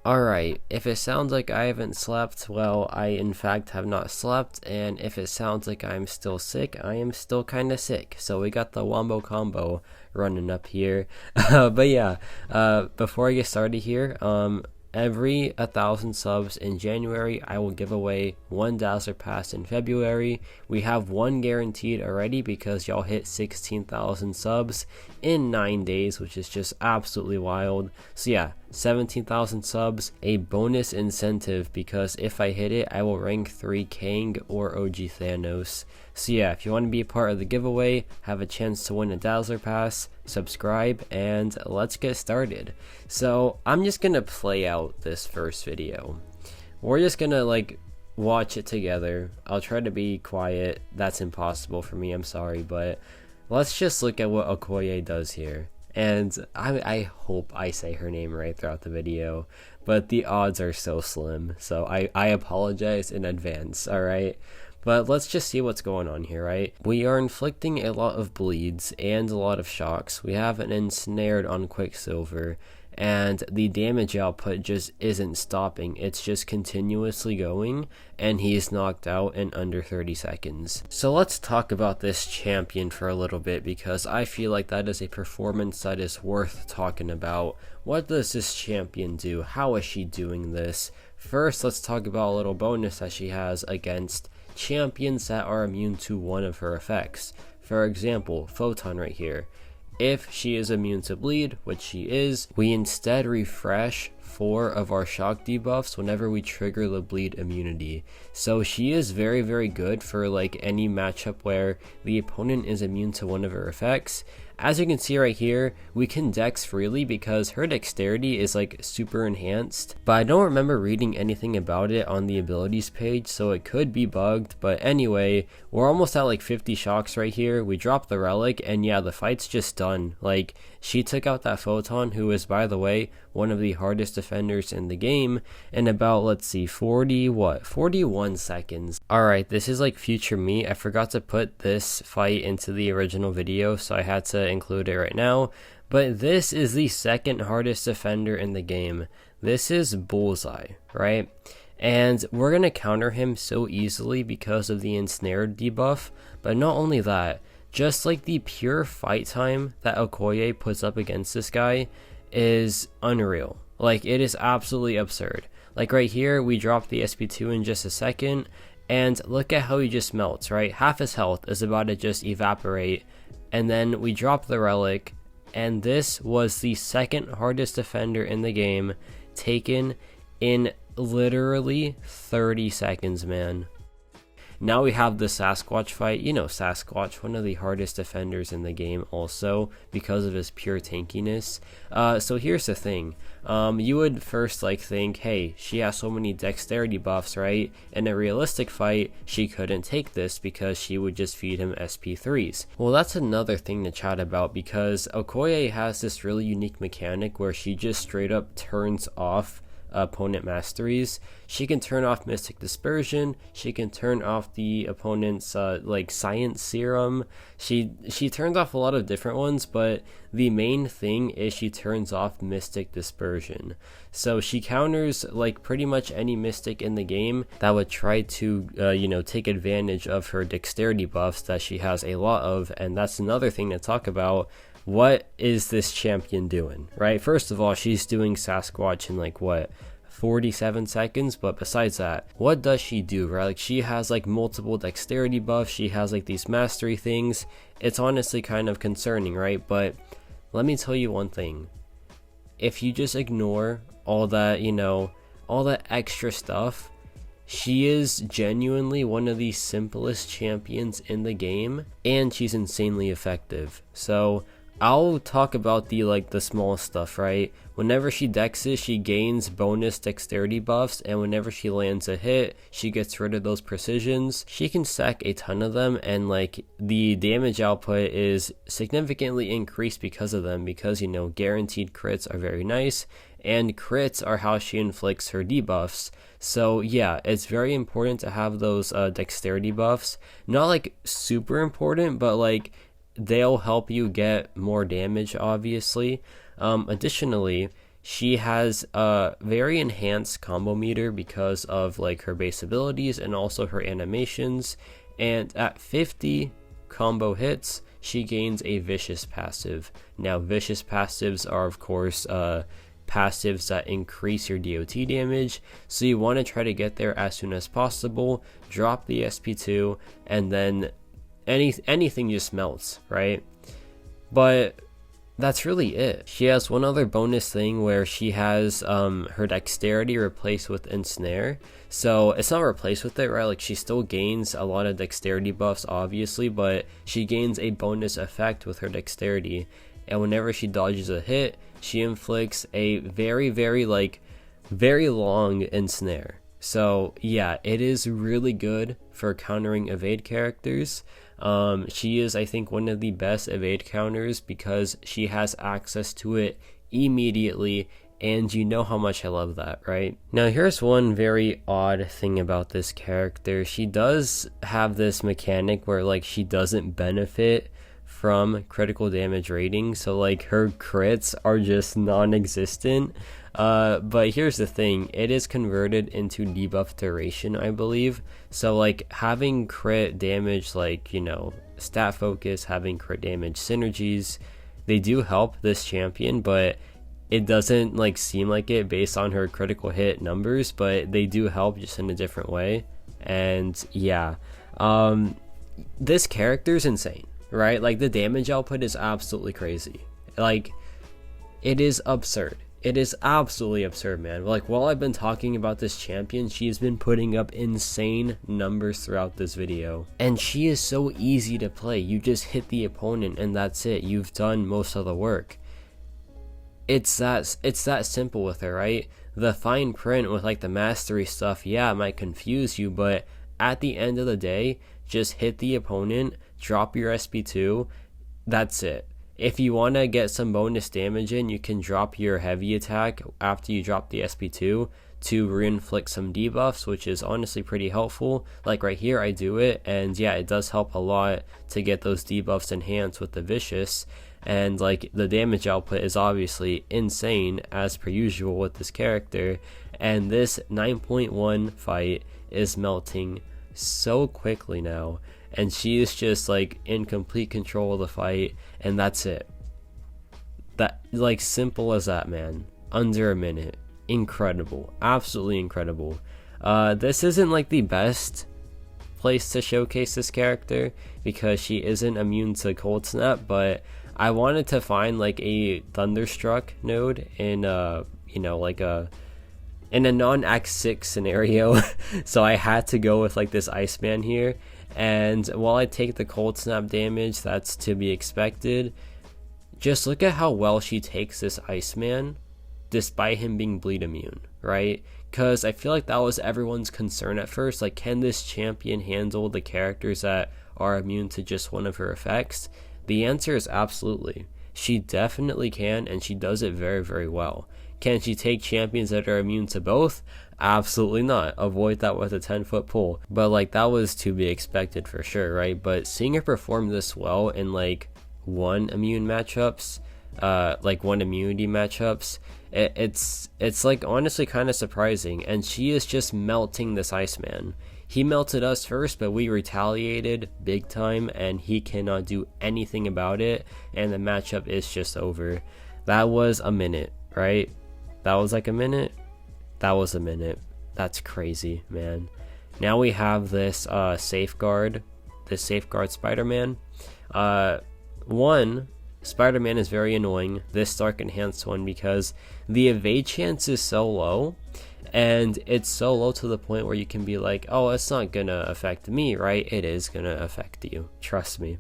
Alright, if it sounds like I haven't slept, well, I in fact have not slept, and if it sounds like I'm still sick, I am still kinda sick. So we got the wombo combo running up here. But yeah, before I get started here, every 1,000 subs in January, I will give away one Dazzler Pass in February. We have one guaranteed already because y'all hit 16,000 subs in 9 days, which is just absolutely wild. So yeah, 17,000 subs, a bonus incentive because if I hit it, I will rank 3 Kang or OG Thanos. So yeah, if you want to be a part of the giveaway, have a chance to win a Dazzler Pass, subscribe, and let's get started. So I'm just gonna play out this first video. We're just gonna watch it together. I'll try to be quiet. That's impossible for me, I'm sorry, but let's just look at what Okoye does here. And I hope I say her name right throughout the video, but the odds are so slim, so I apologize in advance, alright? But let's just see what's going on here, right? We are inflicting a lot of bleeds and a lot of shocks. We have an ensnared on Quicksilver, and the damage output just isn't stopping. It's just continuously going, and he's knocked out in under 30 seconds. So let's talk about this champion for a little bit, because I feel like that is a performance that is worth talking about. What does this champion do? How is she doing this? First, let's talk about a little bonus that she has against champions that are immune to one of her effects. For example, Photon right here. If she is immune to bleed, which she is, we instead refresh 4 of our shock debuffs whenever we trigger the bleed immunity. So she is very, very good for any matchup where the opponent is immune to one of her effects. As you can see right here, we can dex freely because her dexterity is super enhanced, but I don't remember reading anything about it on the abilities page, so it could be bugged. But anyway, we're almost at 50 shocks right here. We dropped the relic, and yeah, the fight's just done. She took out that Photon, who is, by the way, one of the hardest defenders in the game, in about, let's see, 41 seconds. Alright, this is future me. I forgot to put this fight into the original video, so I had to include it right now. But this is the second hardest defender in the game. This is Bullseye, right? And we're gonna counter him so easily because of the ensnared debuff. But not only that, just the pure fight time that Okoye puts up against this guy is unreal. It is absolutely absurd. Right here, we drop the SP2 in just a second, and look at how he just melts, right? Half his health is about to just evaporate, and then we drop the relic, and this was the second hardest defender in the game, taken in literally 30 seconds, man. Now we have the Sasquatch fight. You know Sasquatch, one of the hardest defenders in the game also because of his pure tankiness. So here's the thing. You would first think, hey, she has so many dexterity buffs, right? In a realistic fight, she couldn't take this because she would just feed him SP3s. Well, that's another thing to chat about because Okoye has this really unique mechanic where she just straight up turns off opponent masteries. She can turn off Mystic Dispersion, she can turn off the opponent's Science Serum. She turns off a lot of different ones, but the main thing is she turns off Mystic Dispersion. So she counters pretty much any Mystic in the game that would try to take advantage of her dexterity buffs that she has a lot of. And that's another thing to talk about. What is this champion doing, right? First of all, she's doing Sasquatch in 47 seconds, but besides that, what does she do, right? She has multiple dexterity buffs, she has these mastery things. It's honestly kind of concerning, right? But let me tell you one thing. If you just ignore all that, all that extra stuff, she is genuinely one of the simplest champions in the game, and she's insanely effective. So I'll talk about the small stuff, right? Whenever she dexes, she gains bonus dexterity buffs, and whenever she lands a hit, she gets rid of those precisions. She can stack a ton of them, and the damage output is significantly increased because of them, because guaranteed crits are very nice, and crits are how she inflicts her debuffs. So yeah, it's very important to have those dexterity buffs. Not super important, but they'll help you get more damage, obviously. Additionally, she has a very enhanced combo meter because of like her base abilities and also her animations. And at 50 combo hits, she gains a vicious passive. Now, vicious passives are, of course, passives that increase your DOT damage, so you want to try to get there as soon as possible, drop the SP2, and then anything just melts, right? But that's really it. She has one other bonus thing where she has her dexterity replaced with ensnare. So it's not replaced with it, right? Like, she still gains a lot of dexterity buffs, obviously, but she gains a bonus effect with her dexterity. And whenever she dodges a hit, she inflicts a very long ensnare. So yeah, it is really good for countering evade characters. She is, I think, one of the best evade counters because she has access to it immediately, and you know how much I love that, right? Now, here's one very odd thing about this character. She does have this mechanic where, like, she doesn't benefit from critical damage rating, so like her crits are just non-existent. But here's the thing, it is converted into debuff duration, I believe. So like having crit damage, like, you know, stat focus, having crit damage synergies, they do help this champion, but it doesn't like seem like it based on her critical hit numbers, but they do help just in a different way. And yeah, this character's insane, right? Like, the damage output is absolutely crazy. Like, it is absurd. It is absolutely absurd, man. Like, while I've been talking about this champion, she's been putting up insane numbers throughout this video. And she is so easy to play. You just hit the opponent and that's it. You've done most of the work. It's that simple with her, right? The fine print with like the mastery stuff, yeah, it might confuse you, but at the end of the day, just hit the opponent, drop your SP2, that's it. If you want to get some bonus damage in, you can drop your heavy attack after you drop the SP2 to reinflict some debuffs, which is honestly pretty helpful. Like right here, I do it, and yeah, it does help a lot to get those debuffs enhanced with the vicious. And like, the damage output is obviously insane as per usual with this character, and this 9.1 fight is melting so quickly now, and she is just like in complete control of the fight, and that's it. That, like, simple as that, man. Under a minute. Incredible. Absolutely incredible. This isn't like the best place to showcase this character because she isn't immune to cold snap, but I wanted to find like a thunderstruck node in you know, like in a non-Act 6 scenario. So I had to go with like this Iceman here, and while I take the cold snap damage, that's to be expected, just look at how well she takes this Iceman despite him being bleed immune, right? Because I feel like that was everyone's concern at first, like, can this champion handle the characters that are immune to just one of her effects? The answer is absolutely. She definitely can, and she does it very, very well. Can she take champions that are immune to both? Absolutely not. Avoid that with a 10-foot pole. But like, that was to be expected for sure, right? But seeing her perform this well in like one immunity matchups, it's like honestly kind of surprising. And she is just melting this Iceman. He melted us first, but we retaliated big time, and he cannot do anything about it, and the matchup is just over. That was a minute, right? That was like a minute. That was a minute. That's crazy, man. Now we have this safeguard Spider-Man. Spider-Man is very annoying, this Stark enhanced one, because the evade chance is so low, and it's so low to the point where you can be like, oh, it's not gonna affect me, right? It is gonna affect you. Trust me.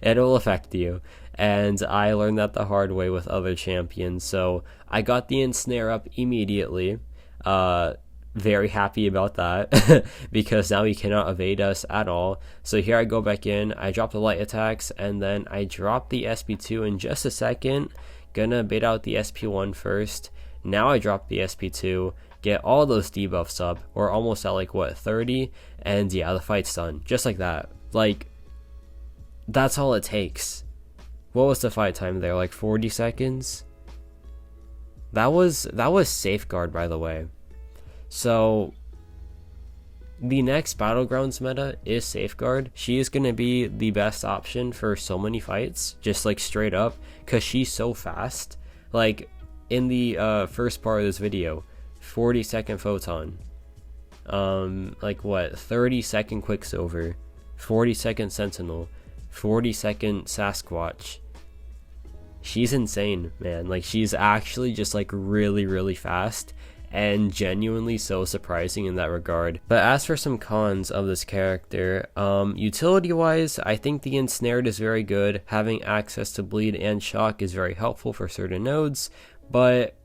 It'll affect you. And I learned that the hard way with other champions, so I got the ensnare up immediately. Very happy about that because now he cannot evade us at all. So here I go back in, I drop the light attacks, and then I drop the SP2 in just a second. Gonna bait out the SP1 first. Now I drop the SP2, get all those debuffs up. We're almost at like, what, 30? And yeah, the fight's done. Just like that. Like, that's all it takes. What was the fight time there? Like 40 seconds? That was Safeguard, by the way. So the next Battlegrounds meta is Safeguard. She is going to be the best option for so many fights, just like straight up, because she's so fast. Like in the first part of this video, 40-second photon, like what, 30-second Quicksilver, 40-second Sentinel, 40-second Sasquatch. She's insane, man. Like, she's actually just like really, really fast and genuinely so surprising in that regard. But as for some cons of this character, utility wise, I think the Ensnared is very good. Having access to Bleed and Shock is very helpful for certain nodes, but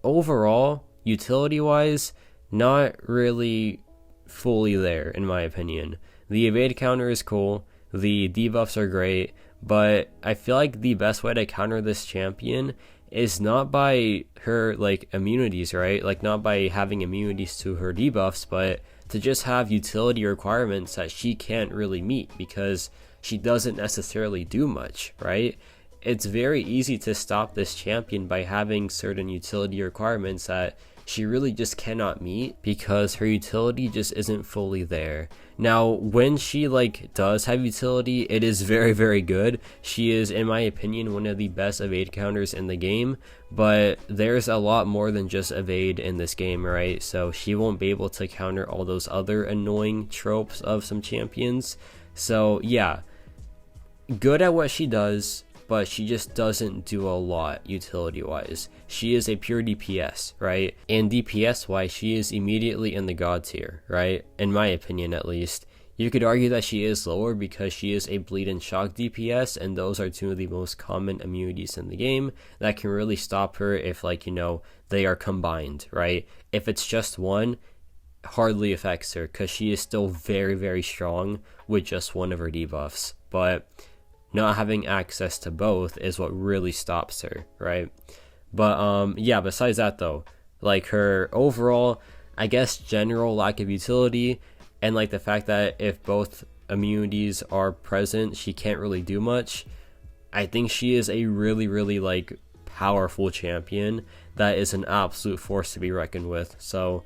overall, utility wise, not really fully there in my opinion. The evade counter is cool, the debuffs are great, but I feel like the best way to counter this champion is not by her like immunities, right? Like not by having immunities to her debuffs, but to just have utility requirements that she can't really meet because she doesn't necessarily do much, right? It's very easy to stop this champion by having certain utility requirements that she really just cannot meet because her utility just isn't fully there. Now, when she like does have utility, it is very, very good. She is, in my opinion, one of the best evade counters in the game, but there's a lot more than just evade in this game, right? So she won't be able to counter all those other annoying tropes of some champions. So yeah, good at what she does, but she just doesn't do a lot utility wise. She is a pure DPS, right? And DPS wise, she is immediately in the god tier, right? In my opinion, at least. You could argue that she is lower because she is a Bleed and Shock DPS, and those are two of the most common immunities in the game that can really stop her if, like, you know, they are combined, right? If it's just one, hardly affects her because she is still very, very strong with just one of her debuffs. But not having access to both is what really stops her, right? But yeah, besides that though, like her overall, I guess, general lack of utility, and like the fact that if both immunities are present, she can't really do much. I think she is a really, really like powerful champion that is an absolute force to be reckoned with. So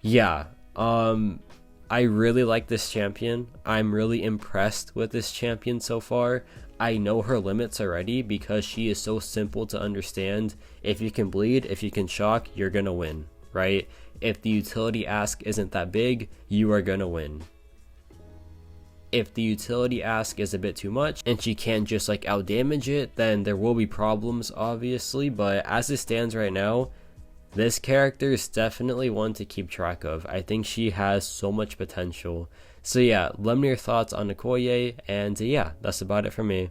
yeah, I really like this champion. I'm really impressed with this champion so far. I know her limits already because she is so simple to understand. If you can bleed, if you can shock, you're gonna win, right? If the utility ask isn't that big, you are gonna win. If the utility ask is a bit too much and she can't just like outdamage it, then there will be problems, obviously. But as it stands right now, this character is definitely one to keep track of. I think she has so much potential. So yeah, let me know your thoughts on Okoye, and yeah, that's about it for me.